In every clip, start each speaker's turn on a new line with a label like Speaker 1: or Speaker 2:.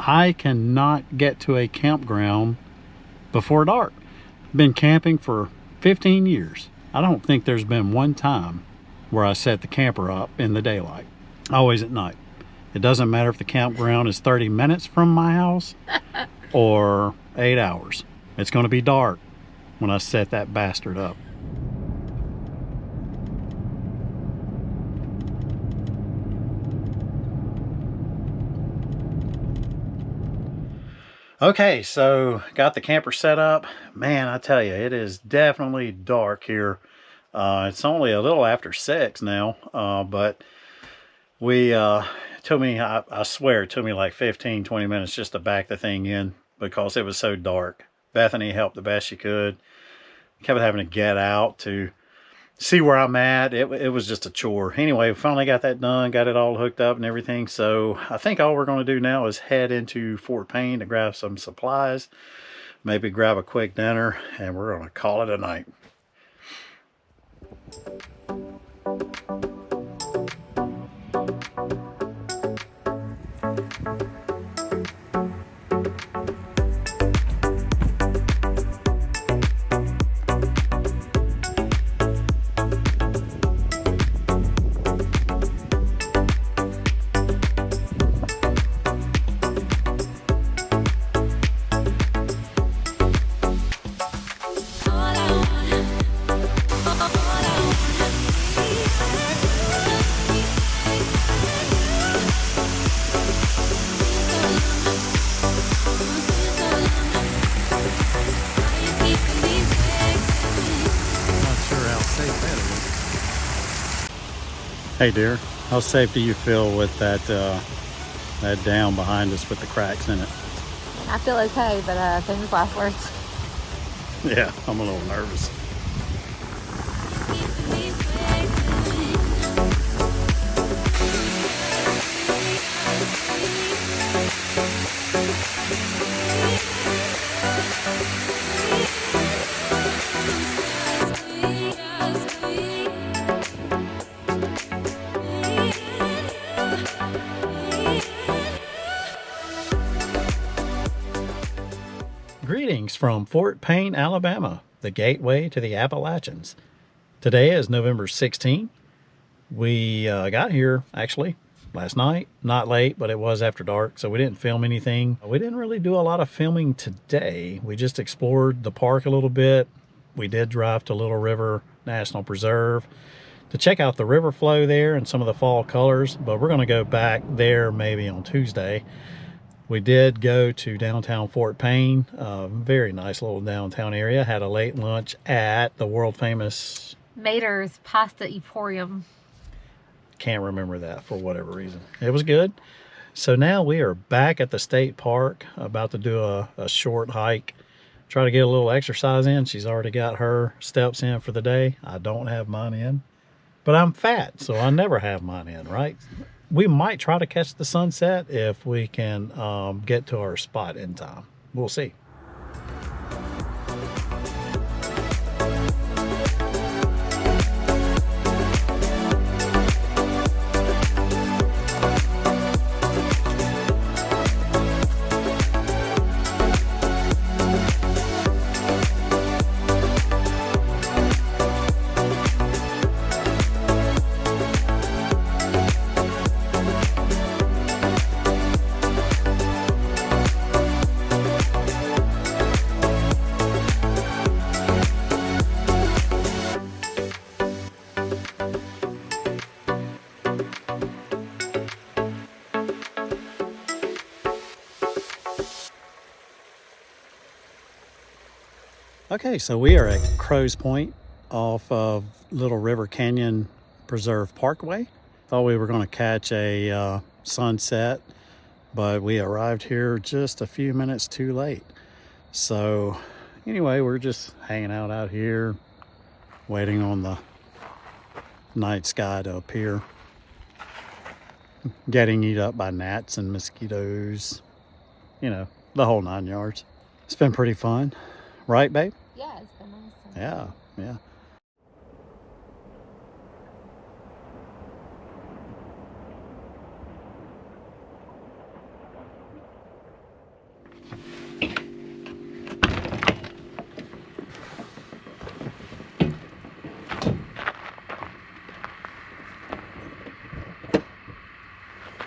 Speaker 1: I cannot get to a campground before dark. Been camping for 15 years. I don't think there's been one time where I set the camper up in the daylight. Always at night. It doesn't matter if the campground is 30 minutes from my house or 8 hours. It's going to be dark when I set that bastard up. Okay, so got the camper set up. Man, I tell you, it is definitely dark here. It's only a little after 6 now, but it took me, I swear, it took me like 15-20 minutes just to back the thing in because it was so dark. Bethany helped the best she could. Kept having to get out to see where I'm at. It was just a chore. Anyway, we finally got that done, got it all hooked up and everything. So I think all we're going to do now is head into Fort Payne to grab some supplies, maybe grab a quick dinner, and we're going to call it a night. Hey dear, how safe do you feel with that that dam behind us with the cracks in it?
Speaker 2: I feel okay, but famous last words.
Speaker 1: Yeah, I'm a little nervous. Greetings from Fort Payne, Alabama, the gateway to the Appalachians. Today is November 16th. We got here actually last night, not late, but it was after dark, so we didn't film anything. We didn't really do a lot of filming today. We just explored the park a little bit. We did drive to Little River National Preserve to check out the river flow there and some of the fall colors, but we're going to go back there maybe on Tuesday. We did go to downtown Fort Payne, very nice little downtown area. Had a late lunch at the world famous
Speaker 2: Mater's Pasta Emporium.
Speaker 1: Can't remember that for whatever reason. It was good. So now we are back at the state park, about to do a short hike, try to get a little exercise in. She's already got her steps in for the day. I don't have mine in, but I'm fat, so I never have mine in, right? We might try to catch the sunset if we can get to our spot in time. We'll see. Okay, so we are at Crow's Point off of Little River Canyon Preserve Parkway. Thought we were going to catch a sunset, but we arrived here just a few minutes too late. So anyway, we're just hanging out here, waiting on the night sky to appear. Getting eaten up by gnats and mosquitoes, you know, the whole 9 yards. It's been pretty fun. Right, babe?
Speaker 2: Yeah, it's been awesome.
Speaker 1: Yeah.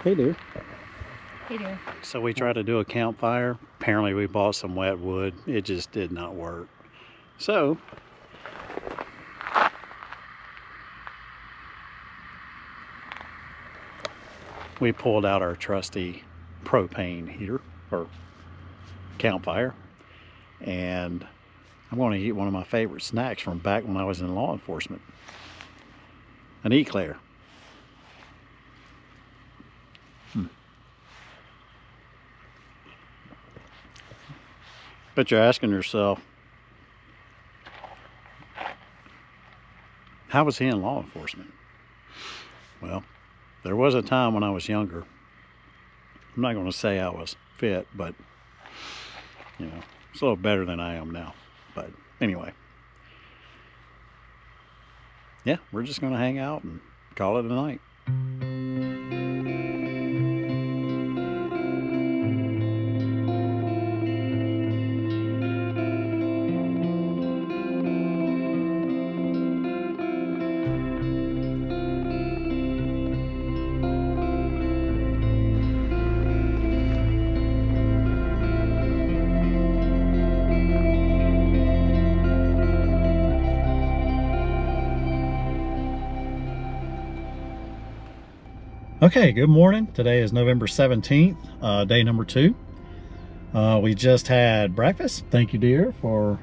Speaker 1: Hey, dear.
Speaker 2: Hey dear.
Speaker 1: So we tried to do a campfire. Apparently we bought some wet wood. It just did not work. So we pulled out our trusty propane heater or campfire, and I'm going to eat one of my favorite snacks from back when I was in law enforcement. An eclair. But you're asking yourself, how was he in law enforcement? Well, there was a time when I was younger. I'm not going to say I was fit, but you know, it's a little better than I am now. But anyway, yeah, we're just going to hang out and call it a night. Okay, good morning. Today is November 17th, day number 2. We just had breakfast. Thank you, dear, for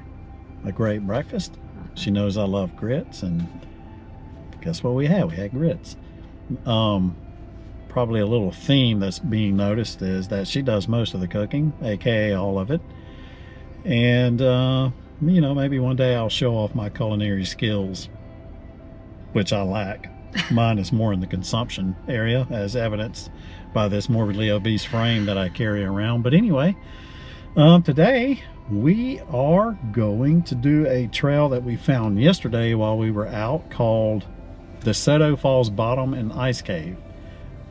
Speaker 1: a great breakfast. She knows I love grits, and guess what we had? We had grits. Probably a little theme that's being noticed is that she does most of the cooking, aka all of it. And, you know, maybe one day I'll show off my culinary skills, which I lack. Mine is more in the consumption area, as evidenced by this morbidly obese frame that I carry around. But anyway, today we are going to do a trail that we found yesterday while we were out called DeSoto Falls Bottom and Ice Cave.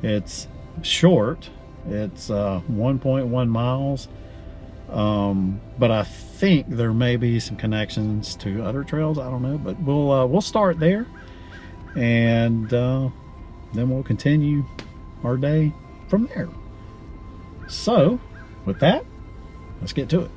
Speaker 1: It's short. It's 1.1 miles. But I think there may be some connections to other trails. I don't know, but we'll start there. And then we'll continue our day from there. So with that, let's get to it.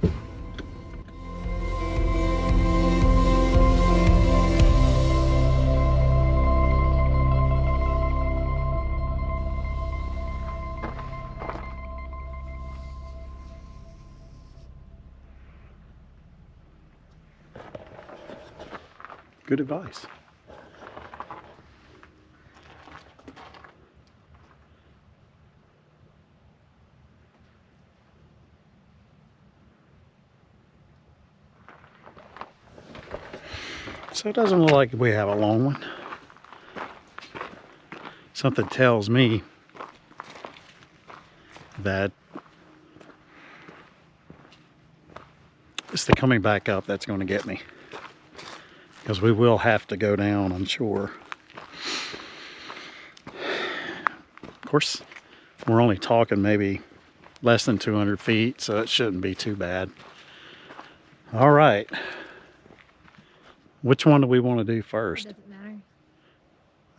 Speaker 1: Good advice. So it doesn't look like we have a long one. Something tells me that it's the coming back up that's going to get me. Because we will have to go down, I'm sure. Of course, we're only talking maybe less than 200 feet, so it shouldn't be too bad. All right. Which one do we want to do first?
Speaker 2: Doesn't matter.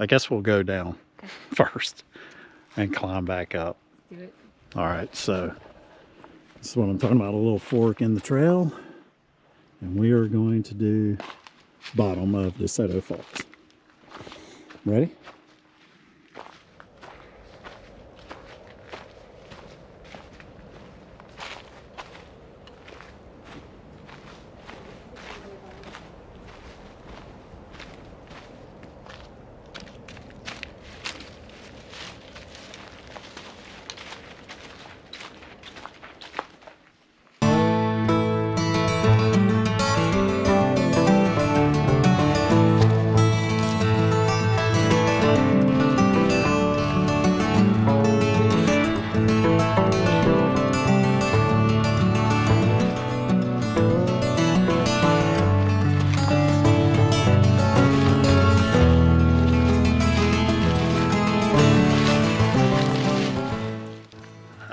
Speaker 1: I guess we'll go down first and climb back up.
Speaker 2: Do it.
Speaker 1: All right, so this is what I'm talking about, a little fork in the trail. And we are going to do bottom of DeSoto Falls. Ready?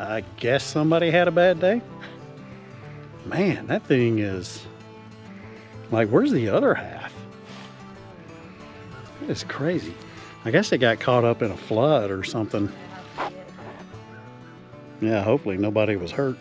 Speaker 1: I guess somebody had a bad day. Man, that thing is like, where's the other half? It's crazy. I guess it got caught up in a flood or something. Yeah, hopefully nobody was hurt.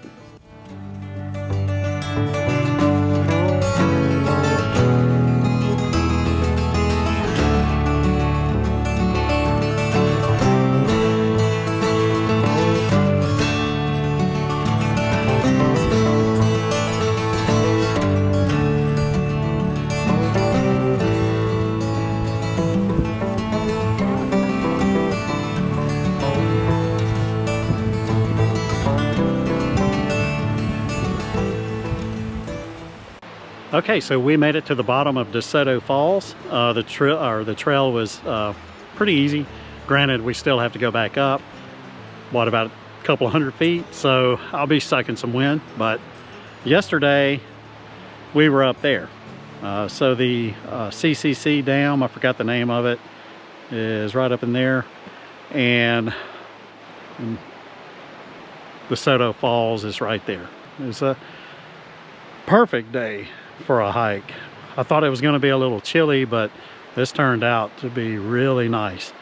Speaker 1: Okay, so we made it to the bottom of DeSoto Falls. The trail was pretty easy. Granted, we still have to go back up, what, about a couple of 100 feet, so I'll be stuck in some wind. But yesterday we were up there. So the CCC Dam, I forgot the name of it, is right up in there, and DeSoto Falls is right there. It's a perfect day for a hike. I thought it was going to be a little chilly, but this turned out to be really nice.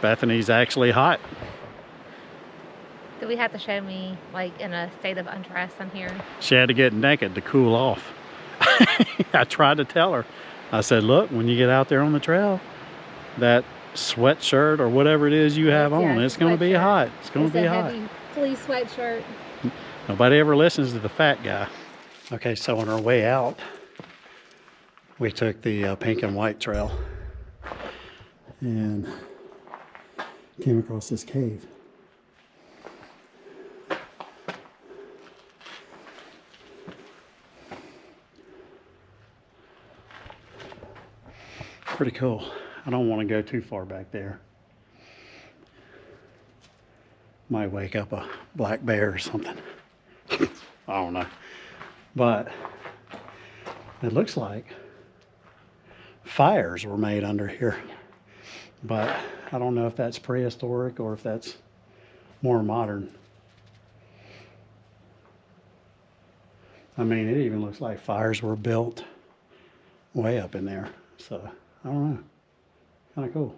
Speaker 1: Bethany's actually hot.
Speaker 2: Do we have to show me like in a state of undress on here?
Speaker 1: She had to get naked to cool off. I tried to tell her. I said, look, when you get out there on the trail, that sweatshirt or whatever it is you have on, it's going to be hot. It's going to be hot.
Speaker 2: Heavy fleece sweatshirt.
Speaker 1: Nobody ever listens to the fat guy. Okay, so on our way out, we took the pink and white trail and came across this cave. Pretty cool. I don't want to go too far back there. Might wake up a black bear or something. I don't know. But it looks like fires were made under here. But I don't know if that's prehistoric or if that's more modern. I mean, it even looks like fires were built way up in there. So, I don't know. Kind of cool.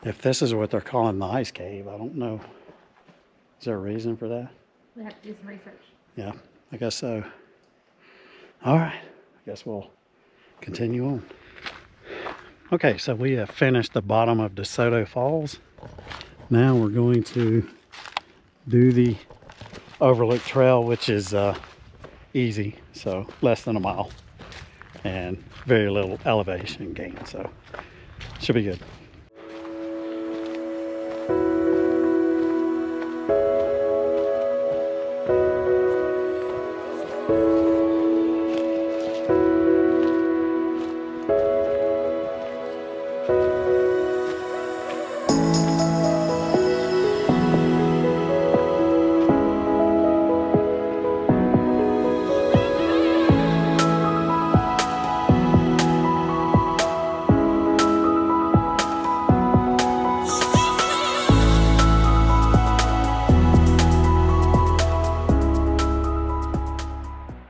Speaker 1: If this is what they're calling the ice cave, I don't know. Is there a reason for that?
Speaker 2: We have to do some research.
Speaker 1: Yeah, I guess so. All right, I guess we'll continue on. Okay, so we have finished the bottom of DeSoto Falls. Now we're going to do the Overlook Trail, which is easy, so less than a mile and very little elevation gain, so should be good.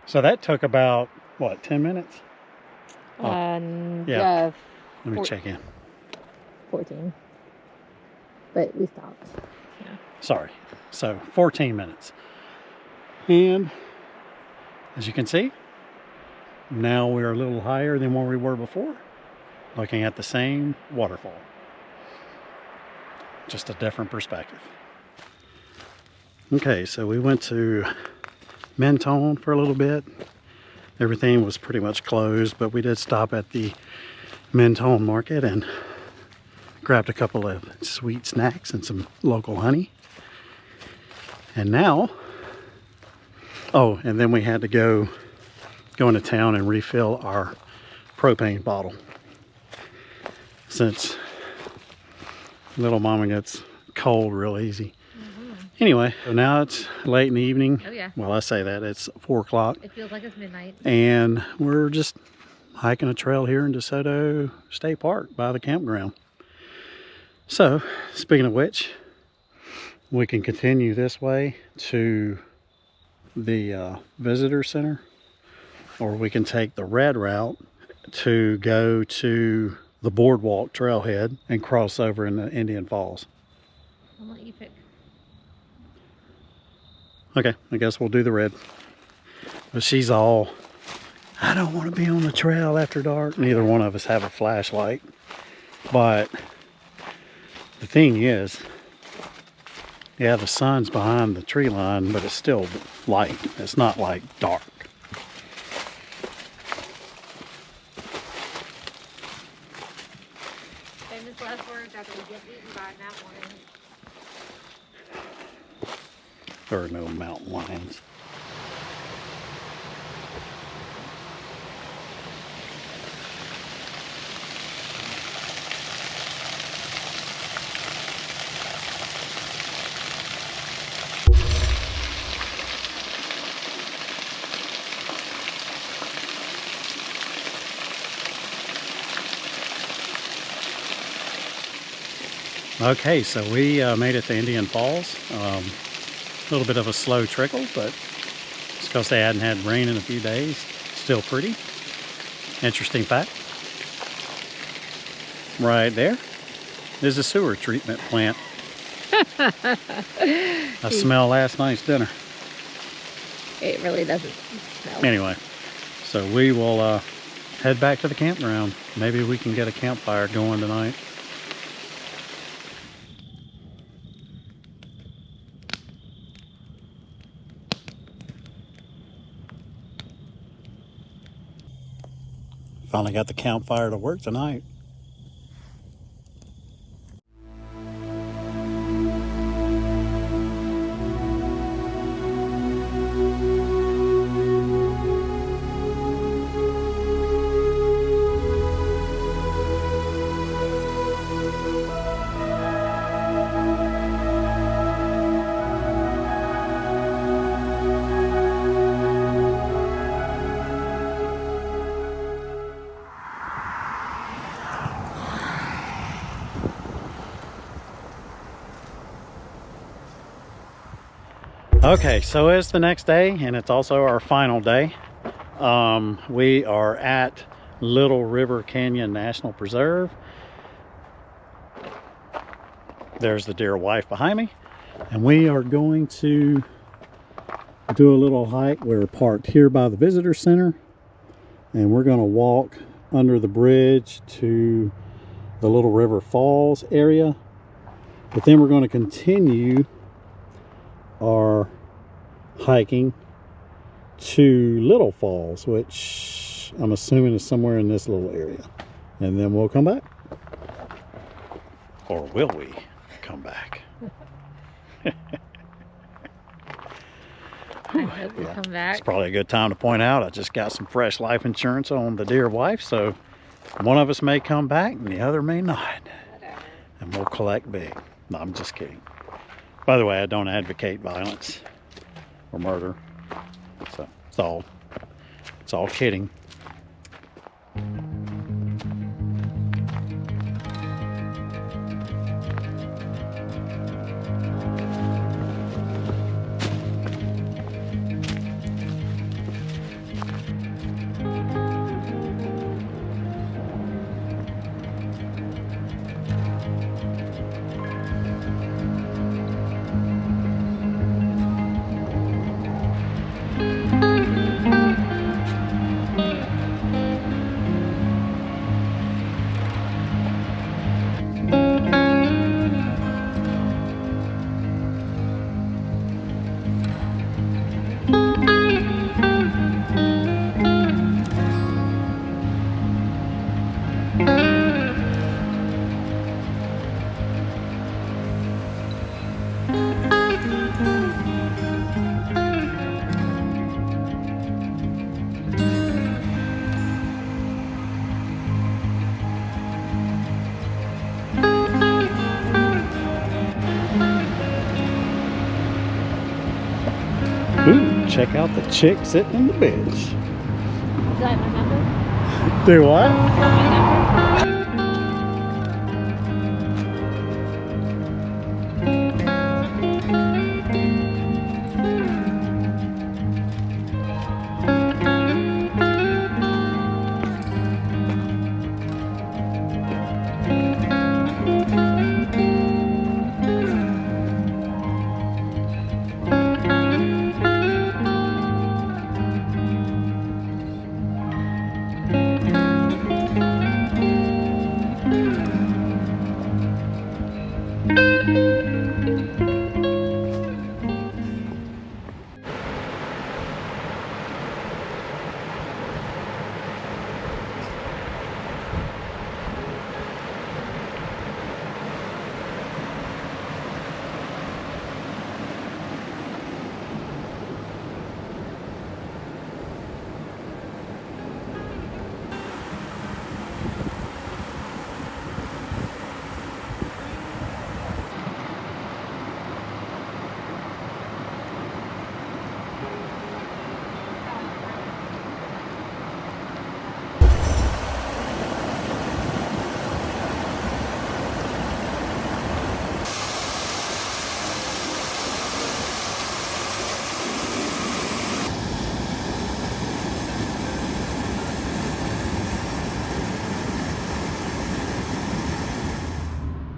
Speaker 1: So that took about, what, 10 minutes?
Speaker 2: Yeah.
Speaker 1: Let me check in.
Speaker 2: 14. But we stopped. Yeah.
Speaker 1: Sorry. So 14 minutes. And as you can see, now we're a little higher than where we were before, looking at the same waterfall. Just a different perspective. Okay, so we went to Mentone for a little bit. Everything was pretty much closed, but we did stop at the Mentone market and grabbed a couple of sweet snacks and some local honey. And now, oh, and then we had to go into town and refill our propane bottle, since little mama gets cold real easy. Anyway, so now it's late in the evening.
Speaker 2: Oh yeah.
Speaker 1: Well, I say that, it's 4 o'clock.
Speaker 2: It feels like it's midnight.
Speaker 1: And we're just hiking a trail here in DeSoto State Park by the campground. So, speaking of which, we can continue this way to the visitor center, or we can take the red route to go to the boardwalk trailhead and cross over into Indian Falls.
Speaker 2: I'll let you pick.
Speaker 1: Okay, I guess we'll do the red. But she's all, I don't want to be on the trail after dark. Neither one of us have a flashlight. But the thing is, yeah, the sun's behind the tree line, but it's still light. It's not like dark.
Speaker 2: Famous last words after we get eaten by an outline.
Speaker 1: There are no mountain lions. Okay, so we made it to Indian Falls. A little bit of a slow trickle, but it's because they hadn't had rain in a few days. Still pretty. Interesting fact. Right there is a sewer treatment plant. I smell last night's dinner.
Speaker 2: It really doesn't smell.
Speaker 1: Anyway, so we will head back to the campground. Maybe we can get a campfire going tonight. Finally got the campfire to work tonight. Okay, so it's the next day and it's also our final day. We are at Little River Canyon National Preserve. There's the dear wife behind me. And we are going to do a little hike. We're parked here by the visitor center. And we're going to walk under the bridge to the Little River Falls area. But then we're going to continue our hiking to Little Falls, which I'm assuming is somewhere in this little area, and then we'll come back. Or will we come back?
Speaker 2: I hope we come back.
Speaker 1: It's probably a good time to point out I just got some fresh life insurance on the dear wife, so one of us may come back and the other may not, and we'll collect big. No, I'm just kidding. By the way, I don't advocate violence or murder, so it's all kidding. Ooh, check out the chick sitting on the bench.
Speaker 2: Would you like my number?
Speaker 1: Do what?
Speaker 2: My number?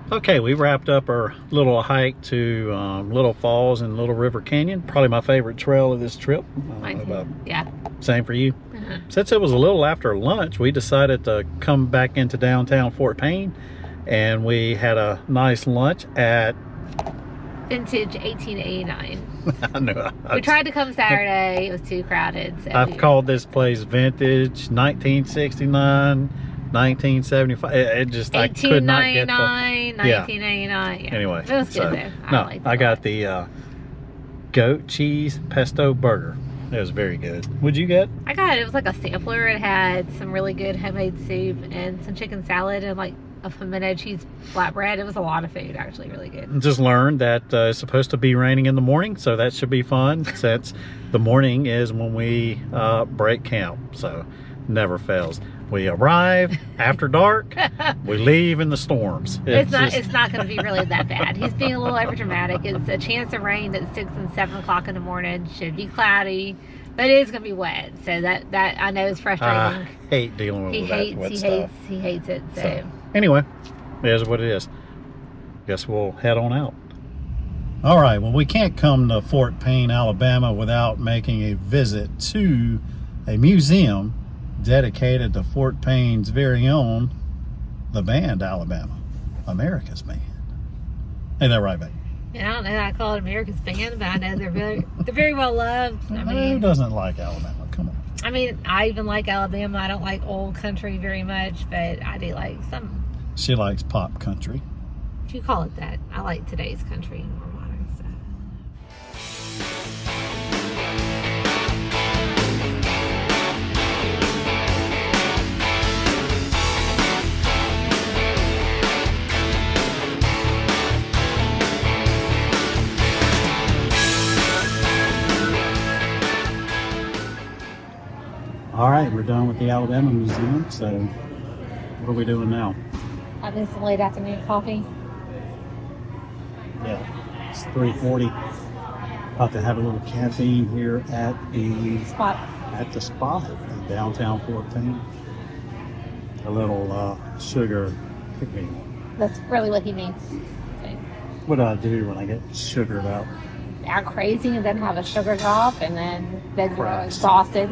Speaker 1: Okay, we wrapped up our little hike to Little Falls and Little River Canyon. Probably my favorite trail of this trip.
Speaker 2: Mine too. Yeah.
Speaker 1: Same for you? Since it was a little after lunch, we decided to come back into downtown Fort Payne, and we had a nice lunch at
Speaker 2: Vintage 1889.
Speaker 1: I know.
Speaker 2: We tried to come Saturday. It was too crowded. So
Speaker 1: I've called this place Vintage 1969, 1975. It just, I could not get the...
Speaker 2: 1999. Yeah.
Speaker 1: Anyway.
Speaker 2: It was good though.
Speaker 1: No, I got the goat cheese pesto burger. It was very good. What'd you get?
Speaker 2: I got it. It was like a sampler. It had some really good homemade soup and some chicken salad and like a pimento cheese flatbread. It was a lot of food, actually, really good.
Speaker 1: Just learned that it's supposed to be raining in the morning, so that should be fun since the morning is when we break camp, so never fails. We arrive after dark, we leave in the storms.
Speaker 2: It's not going to be really that bad. He's being a little over dramatic. It's a chance of rain at 6 and 7 o'clock in the morning. Should be cloudy, but it is going to be wet. So that I know is frustrating.
Speaker 1: I hate dealing with that wet stuff.
Speaker 2: He hates it. So
Speaker 1: anyway, it is what it is. Guess we'll head on out. All right, well, we can't come to Fort Payne, Alabama without making a visit to a museum dedicated to Fort Payne's very own, the band Alabama, America's band. Ain't that right, babe?
Speaker 2: Yeah, I don't know how I call it America's band, but I know they're very well loved. I mean,
Speaker 1: who doesn't like Alabama? Come on.
Speaker 2: I mean, I even like Alabama. I don't like old country very much, but I do like some.
Speaker 1: She likes pop country.
Speaker 2: If you call it that, I like today's country, more modern stuff.
Speaker 1: All right, we're done with the Alabama Museum, so what are we doing now?
Speaker 2: Having some late afternoon coffee.
Speaker 1: Yeah, it's 3:40. About to have a little caffeine here at the
Speaker 2: spot
Speaker 1: in downtown Fort Payne. A little sugar pick-me.
Speaker 2: That's really what he needs. So,
Speaker 1: what do I do when I get sugared out?
Speaker 2: act crazy and then have a sugar drop and then we're exhausted.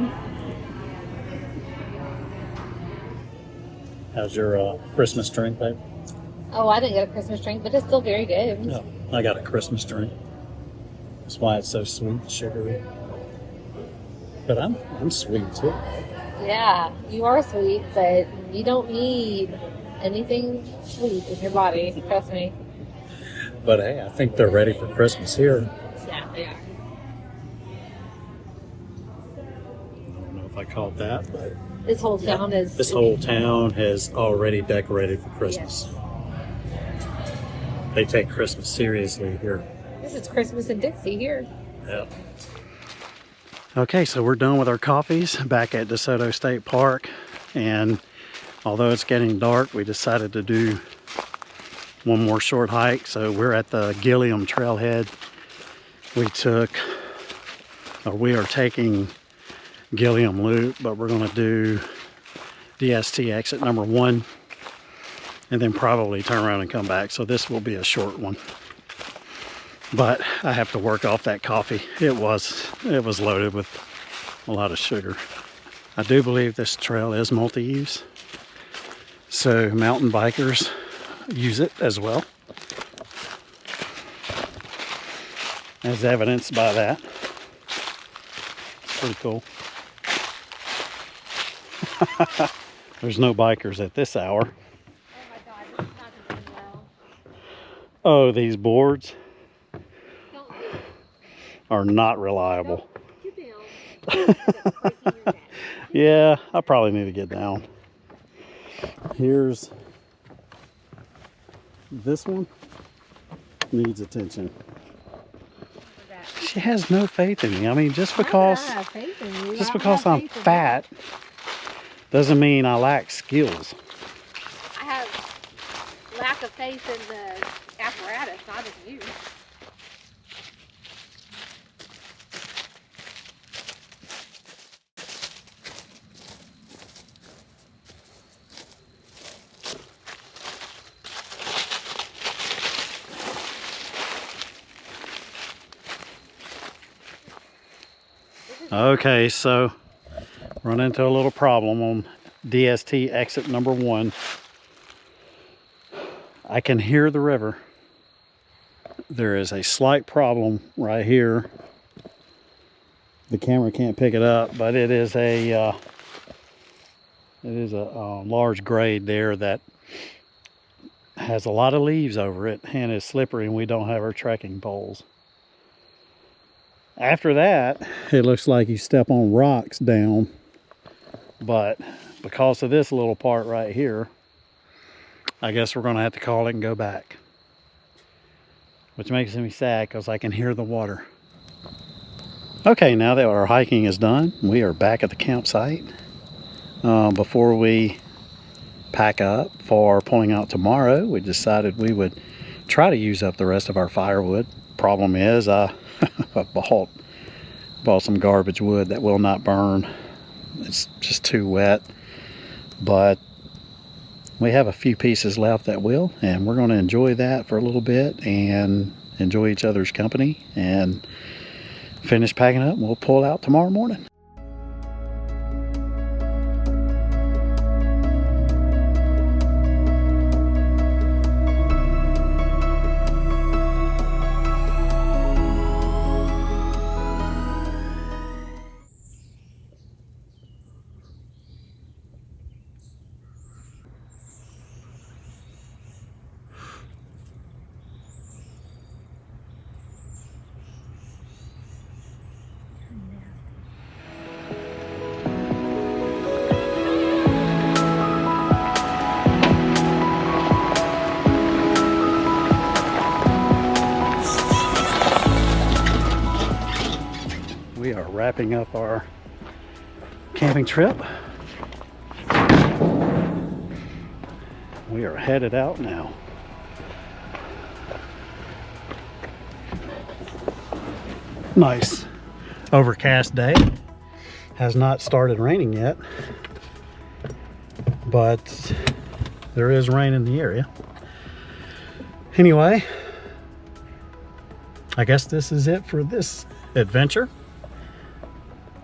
Speaker 1: How's your Christmas drink, babe?
Speaker 2: Oh, I didn't get a Christmas drink, but it's still very good.
Speaker 1: No, I got a Christmas drink. That's why it's so sweet and sugary. But I'm sweet too.
Speaker 2: Yeah, you are sweet, but you don't need anything sweet in your body. Trust me.
Speaker 1: But hey, I think they're ready for Christmas here.
Speaker 2: Yeah, they are.
Speaker 1: I don't know if I called that, but
Speaker 2: this whole town is.
Speaker 1: This whole town has already decorated for Christmas.
Speaker 2: Yes.
Speaker 1: They take Christmas seriously here.
Speaker 2: This is Christmas in Dixie here.
Speaker 1: Yep. Okay, so we're done with our coffees back at DeSoto State Park, and although it's getting dark, we decided to do one more short hike. So we're at the Gilliam trailhead. We are taking Gilliam Loop, but we're going to do DST exit number 1 and then probably turn around and come back. So this will be a short one. But I have to work off that coffee. It was loaded with a lot of sugar. I do believe this trail is multi-use, so mountain bikers use it as well, as evidenced by that. It's pretty cool. There's no bikers at this hour.
Speaker 2: Oh my God, this is not going well.
Speaker 1: Oh, these boards
Speaker 2: Don't do it.
Speaker 1: are not reliable.
Speaker 2: Don't get down.
Speaker 1: Yeah, I probably need to get down. Here's this one. Needs attention. She has no faith in me. I mean, just because I'm fat doesn't mean I lack skills.
Speaker 2: I have lack of faith in the apparatus, not in you.
Speaker 1: Okay, so run into a little problem on DST exit number 1. I can hear the river. There is a slight problem right here. The camera can't pick it up, but it is a large grade there that has a lot of leaves over it and is slippery, and we don't have our trekking poles. After that, it looks like you step on rocks down, but because of this little part right here, I guess we're going to have to call it and go back, which makes me sad because I can hear the water. Okay, now that our hiking is done, we are back at the campsite. Before we pack up for pulling out tomorrow, we decided we would try to use up the rest of our firewood. Problem is, I bought some garbage wood that will not burn. It's just too wet, but we have a few pieces left that will, and we're going to enjoy that for a little bit and enjoy each other's company and finish packing up. We'll pull out tomorrow morning. We are wrapping up our camping trip. We are headed out now. Nice overcast day. Has not started raining yet, but there is rain in the area. Anyway, I guess this is it for this adventure.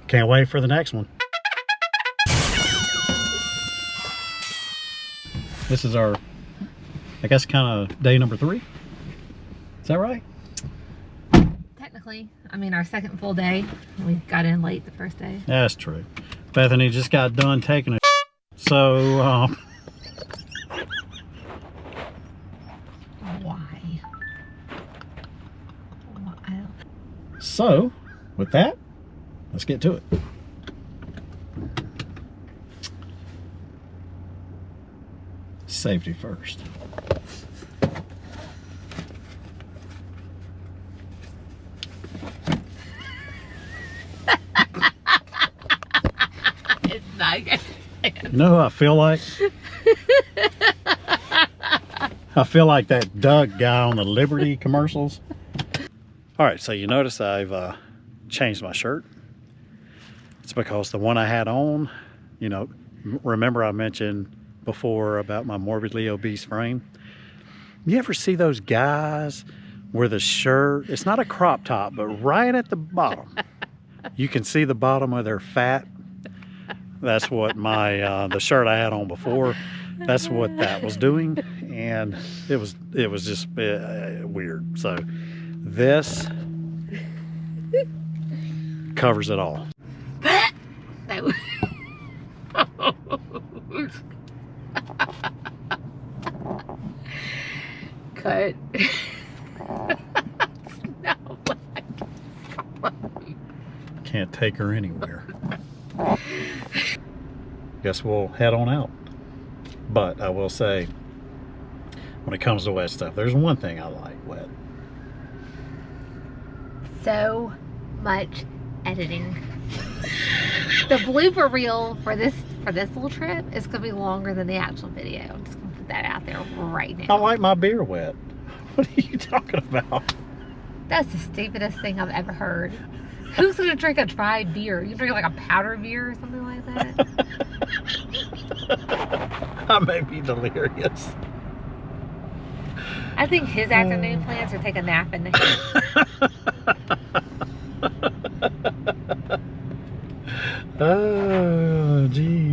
Speaker 1: Can't wait for the next one. This is our, I guess, kind of day number 3. Is that right?
Speaker 2: Technically, I mean, our second full day. We got in late the first day.
Speaker 1: That's true. Bethany just got done taking a so
Speaker 2: Why?
Speaker 1: So with that, let's get to it. Safety first.
Speaker 2: It's not good.
Speaker 1: You know who I feel like? I feel like that Doug guy on the Liberty commercials. All right, so you notice I've changed my shirt. It's because the one I had on, you know, remember I mentioned before about my morbidly obese frame? You ever see those guys where the shirt, it's not a crop top, but right at the bottom, you can see the bottom of their fat? That's what my the shirt I had on before, that's what that was doing, and it was just weird. So this covers it all.
Speaker 2: Cut.
Speaker 1: Can't take her anywhere. Guess we'll head on out. But I will say, when it comes to wet stuff, there's one thing I like: wet.
Speaker 2: So much editing. The blooper reel for this little trip is gonna be longer than the actual video. I'm just gonna put that out there right now.
Speaker 1: I like my beer wet. What are you talking about?
Speaker 2: That's the stupidest thing I've ever heard. Who's gonna drink a dry beer? You drink like a powder beer or something like that?
Speaker 1: I may be delirious.
Speaker 2: I think his afternoon plans are to take a nap in the
Speaker 1: Oh, geez.